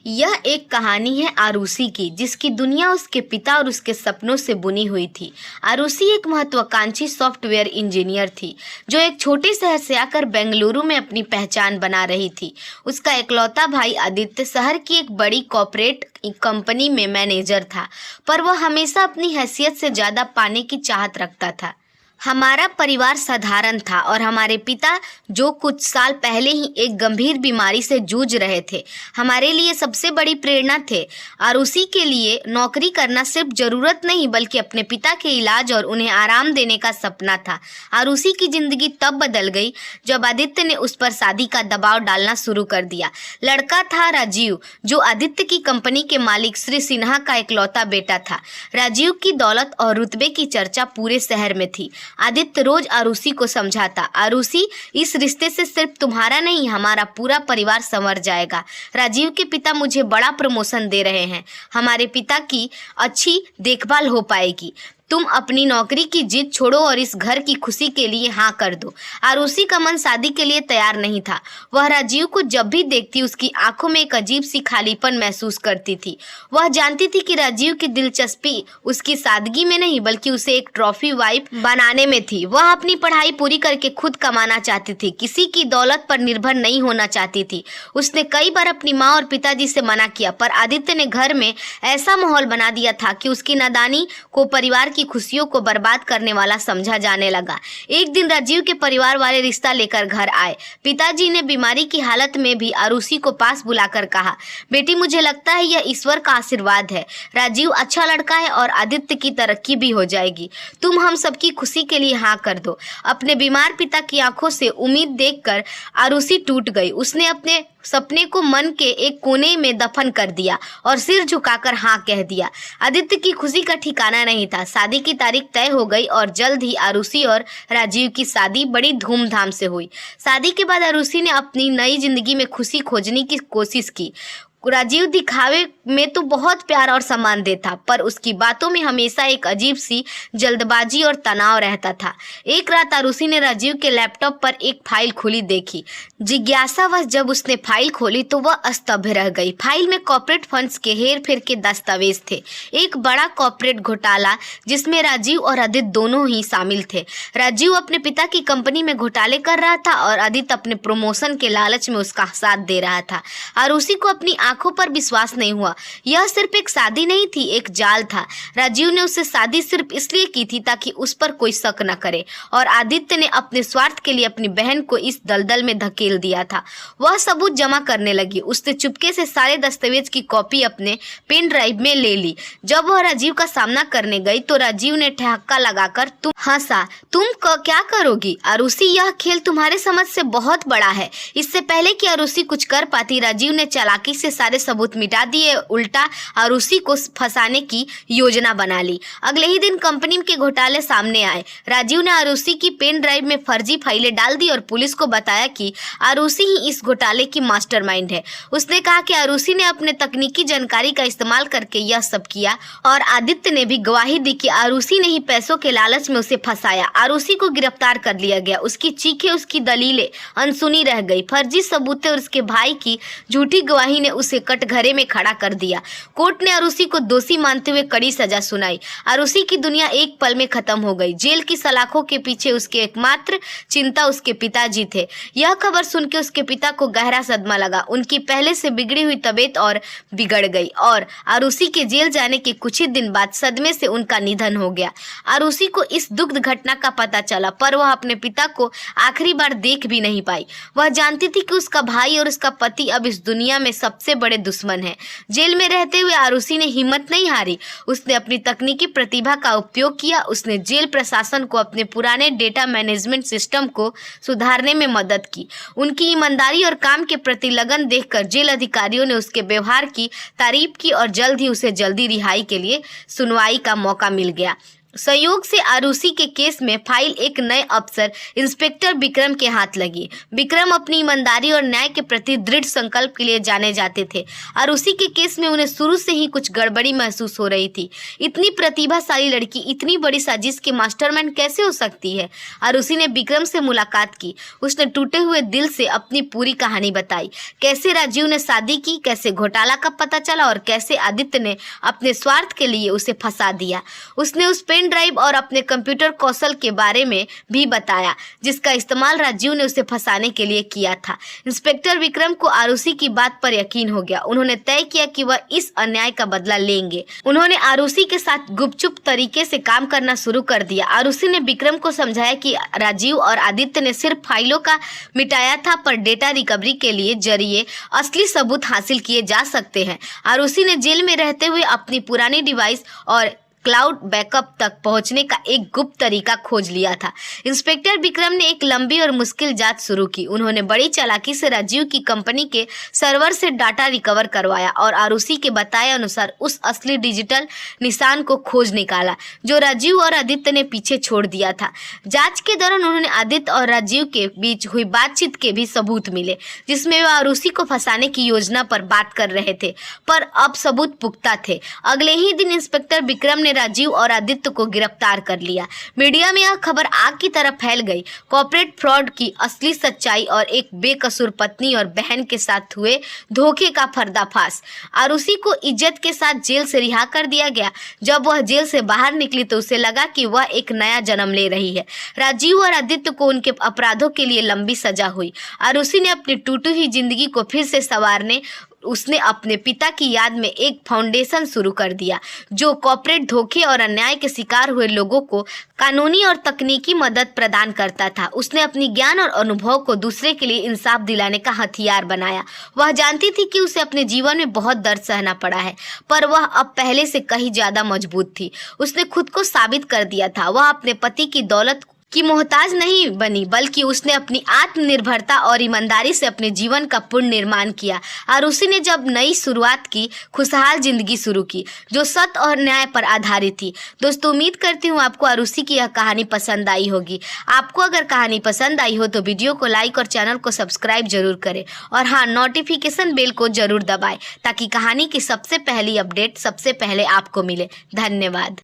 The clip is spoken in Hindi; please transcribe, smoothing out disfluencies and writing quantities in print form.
यह एक कहानी है आरुषि की, जिसकी दुनिया उसके पिता और उसके सपनों से बुनी हुई थी। आरुषि एक महत्वाकांक्षी सॉफ्टवेयर इंजीनियर थी जो एक छोटे शहर से आकर बेंगलुरु में अपनी पहचान बना रही थी। उसका इकलौता भाई आदित्य शहर की एक बड़ी कॉर्पोरेट कंपनी में मैनेजर था, पर वह हमेशा अपनी हैसियत से ज़्यादा पाने की चाहत रखता था। हमारा परिवार साधारण था और हमारे पिता, जो कुछ साल पहले ही एक गंभीर बीमारी से जूझ रहे थे, हमारे लिए सबसे बड़ी प्रेरणा थे। आरुषि के लिए नौकरी करना सिर्फ जरूरत नहीं बल्कि अपने पिता के इलाज और उन्हें आराम देने का सपना था। आरुषि की जिंदगी तब बदल गई जब आदित्य ने उस पर शादी का दबाव डालना शुरू कर दिया। लड़का था राजीव, जो आदित्य की कंपनी के मालिक श्री सिन्हा का इकलौता बेटा था। राजीव की दौलत और रुतबे की चर्चा पूरे शहर में थी। आदित्य रोज आरुषि को समझाता, आरुषि, इस रिश्ते से सिर्फ तुम्हारा नहीं हमारा पूरा परिवार संवर जाएगा। राजीव के पिता मुझे बड़ा प्रमोशन दे रहे हैं, हमारे पिता की अच्छी देखभाल हो पाएगी। तुम अपनी नौकरी की जिद छोड़ो और इस घर की खुशी के लिए हाँ कर दो। आरुषि का मन शादी के लिए तैयार नहीं था। वह राजीव को जब भी देखती उसकी आंखों में एक अजीब सी खालीपन महसूस करती थी। वह जानती थी कि राजीव की दिलचस्पी उसकी सादगी में नहीं बल्कि उसे एक ट्रॉफी वाइफ बनाने में थी। वह अपनी पढ़ाई पूरी करके खुद कमाना चाहती थी, किसी की दौलत पर निर्भर नहीं होना चाहती थी। उसने कई बार अपनी माँ और पिताजी से मना किया, पर आदित्य ने घर में ऐसा माहौल बना दिया था कि उसकी नादानी को परिवार की खुशियों को बर्बाद करने वाला समझा जाने लगा। एक दिन राजीव के परिवार वाले रिश्ता लेकर घर आए। पिताजी ने बीमारी की हालत में भी आरुषि को पास बुलाकर कहा, बेटी, मुझे लगता है यह ईश्वर का आशीर्वाद है। राजीव अच्छा लड़का है और आदित्य की तरक्की भी हो जाएगी। तुम हम सबकी खुशी के लिए हाँ कर दो। अपने बीमार पिता की आंखों से उम्मीद देखकर आरुषि टूट गई। उसने अपने सपने को मन के एक कोने में दफन कर दिया और सिर झुकाकर हाँ कह दिया। आदित्य की खुशी का ठिकाना नहीं था। शादी की तारीख तय हो गई और जल्द ही आरुषि और राजीव की शादी बड़ी धूमधाम से हुई। शादी के बाद आरुषि ने अपनी नई जिंदगी में खुशी खोजने की कोशिश की। राजीव दिखावे में तो बहुत प्यार और सम्मान देता, पर उसकी बातों में हमेशा एक अजीब सी जल्दबाजी और तनाव रहता था। एक रात आरुषि ने राजीव के लैपटॉप पर एक फाइल खुली देखी। जिज्ञासावश जब उसने फाइल खोली तो वह स्तब्ध रह गई। फाइल में कॉर्पोरेट फंड्स के हेर फेर के दस्तावेज थे, एक बड़ा कॉर्पोरेट घोटाला जिसमें राजीव और आदित्य दोनों ही शामिल थे। राजीव अपने पिता की कंपनी में घोटाले कर रहा था और आदित्य अपने प्रमोशन के लालच में उसका साथ दे रहा था। आरुषि को अपनी आंखों पर विश्वास नहीं हुआ। यह सिर्फ एक शादी नहीं थी, एक जाल था। राजीव ने उससे शादी सिर्फ इसलिए की थी ताकि उस पर कोई शक न करे, और आदित्य ने अपने स्वार्थ के लिए अपनी बहन को इस दलदल में धकेल दिया था। वह सबूत जमा करने लगी। उसने चुपके से सारे दस्तावेज की कॉपी अपने पेन ड्राइव में ले ली। जब वह राजीव का सामना करने गई तो राजीव ने ठहाका लगाकर तुम हंसा। तुम क्या करोगी आरुषि? यह खेल तुम्हारे समझ से बहुत बड़ा है। इससे पहले कि आरुषि कुछ कर पाती, राजीव ने चालाकी से सारे सबूत मिटा दिए, उल्टा आरुषि को फंसाने की योजना बना ली। अगले ही दिन कंपनी के घोटाले सामने आए। राजीव ने आरुषि की पेन ड्राइव में फर्जी फाइलें डाल दी और पुलिस को बताया कि आरुषि ही इस घोटाले की मास्टरमाइंड है। उसने कहा कि आरुषि ने अपने तकनीकी जानकारी का इस्तेमाल करके यह सब किया, और आदित्य ने भी गवाही दी कि आरुषि ने ही पैसों के लालच में उसे फंसाया। आरुषि को गिरफ्तार कर लिया गया। उसकी चीखें, उसकी दलीलें अनसुनी रह गई। फर्जी सबूतें और उसके भाई की झूठी गवाही ने उसे कटघरे में खड़ा कर दिया। कोर्ट ने आरुषि को दोषी मानते हुए कड़ी सजा सुनाई। आरुषि की दुनिया एक पल में खत्म हो गई। जेल की सलाखों के पीछे उसके एकमात्र चिंता उसके पिताजी थे। यह खबर सुनकर उसके पिता को गहरा सदमा लगा। उनकी पहले से बिगड़ी हुई तबीयत और बिगड़ गई, और आरुषि के जेल जाने के कुछ ही दिन बाद सदमे से उनका निधन हो गया। आरुषि को इस दुखद घटना का पता चला, पर वह अपने पिता को आखिरी बार देख भी नहीं पाई। वह जानती थी कि उसका भाई और उसका पति अब इस दुनिया में सबसे बड़े दुश्मन है। जेल में रहते हुए आरुषि ने हिम्मत नहीं हारी। उसने अपनी तकनीकी प्रतिभा का उपयोग किया। उसने जेल प्रशासन को अपने पुराने डेटा मैनेजमेंट सिस्टम को सुधारने में मदद की। उनकी ईमानदारी और काम के प्रति लगन देखकर जेल अधिकारियों ने उसके व्यवहार की तारीफ की और जल्द ही उसे जल्दी रिहाई के लिए सुनवाई का मौका मिल गया। संयोग से आरुषि के केस में फाइल एक नए अफसर इंस्पेक्टर विक्रम के हाथ लगी। विक्रम अपनी ईमानदारी और न्याय के प्रति दृढ़ संकल्प के लिए जाने जाते थे। आरुषि के केस में उन्हें शुरू से ही कुछ गड़बड़ी महसूस हो रही थी। इतनी प्रतिभाशाली लड़की इतनी बड़ी साजिश की मास्टरमाइंड कैसे हो सकती है? आरुषि ने विक्रम से मुलाकात की। उसने टूटे हुए दिल से अपनी पूरी कहानी बताई। कैसे राजीव ने शादी की, कैसे घोटाला का पता चला और कैसे आदित्य ने अपने स्वार्थ के लिए उसे फंसा दिया। उसने उस पेन ड्राइव और अपने कंप्यूटर कौशल के बारे में भी बताया जिसका इस्तेमाल राजीव ने उसे फंसाने के लिए किया था। इंस्पेक्टर विक्रम को आरुषि की बात पर यकीन हो गया। उन्होंने तय किया कि वह इस अन्याय का बदला लेंगे। उन्होंने आरुषि के साथ गुपचुप तरीके से काम करना शुरू कर दिया। आरुषि ने विक्रम को समझाया कि राजीव और आदित्य ने सिर्फ फाइलों का मिटाया था, पर डेटा रिकवरी के लिए जरिए असली सबूत हासिल किए जा सकते हैं। आरुषि ने जेल में रहते हुए अपनी पुरानी डिवाइस और क्लाउड बैकअप तक पहुंचने का एक गुप्त तरीका खोज लिया था। इंस्पेक्टर विक्रम ने एक लंबी और मुश्किल जांच शुरू की। उन्होंने बड़ी चालाकी से राजीव की कंपनी के सर्वर से डाटा रिकवर करवाया और आरुषि के बताए अनुसार उस असली डिजिटल निशान को खोज निकाला जो राजीव और आदित्य ने पीछे छोड़ दिया था। जांच के दौरान उन्होंने आदित्य और राजीव के बीच हुई बातचीत के भी सबूत मिले जिसमें वे आरुषि को फंसाने की योजना पर बात कर रहे थे, पर अब सबूत पुख्ता थे। अगले ही दिन इंस्पेक्टर विक्रम ने राजीव और आदित्य को गिरफ्तार कर लिया। मीडिया में यह खबर आग की तरह फैल गई। कॉर्पोरेट फ्रॉड की असली सच्चाई और एक बेकसूर पत्नी और बहन के साथ हुए धोखे का पर्दाफाश। आरुषि को इज्जत के साथ जेल से रिहा कर दिया गया। जब वह जेल से बाहर निकली तो उसे लगा कि वह एक नया जन्म ले रही है। राजीव और आदित्य को उनके अपराधों के लिए लंबी सजा हुई। आरुषि ने अपनी टूटी हुई जिंदगी को फिर से संवारने उसने अपने पिता की याद में एक फाउंडेशन शुरू कर दिया जो कॉर्पोरेट धोखे और अन्याय के शिकार हुए लोगों को कानूनी और तकनीकी मदद प्रदान करता था। उसने अपनी ज्ञान और अनुभव को दूसरे के लिए इंसाफ दिलाने का हथियार बनाया। वह जानती थी कि उसे अपने जीवन में बहुत दर्द सहना पड़ा है, पर वह अब पहले से कहीं ज्यादा मजबूत थी। उसने खुद को साबित कर दिया था। वह अपने पति की दौलत की मोहताज नहीं बनी, बल्कि उसने अपनी आत्मनिर्भरता और ईमानदारी से अपने जीवन का पुनर्निर्माण किया। आरुषि ने जब नई शुरुआत की, खुशहाल जिंदगी शुरू की जो सत्य और न्याय पर आधारित थी। दोस्तों, उम्मीद करती हूँ आपको आरुषि की यह कहानी पसंद आई होगी। आपको अगर कहानी पसंद आई हो तो वीडियो को लाइक और चैनल को सब्सक्राइब जरूर करें और हाँ, नोटिफिकेशन बेल को जरूर दबाएं ताकि कहानी की सबसे पहली अपडेट सबसे पहले आपको मिले। धन्यवाद।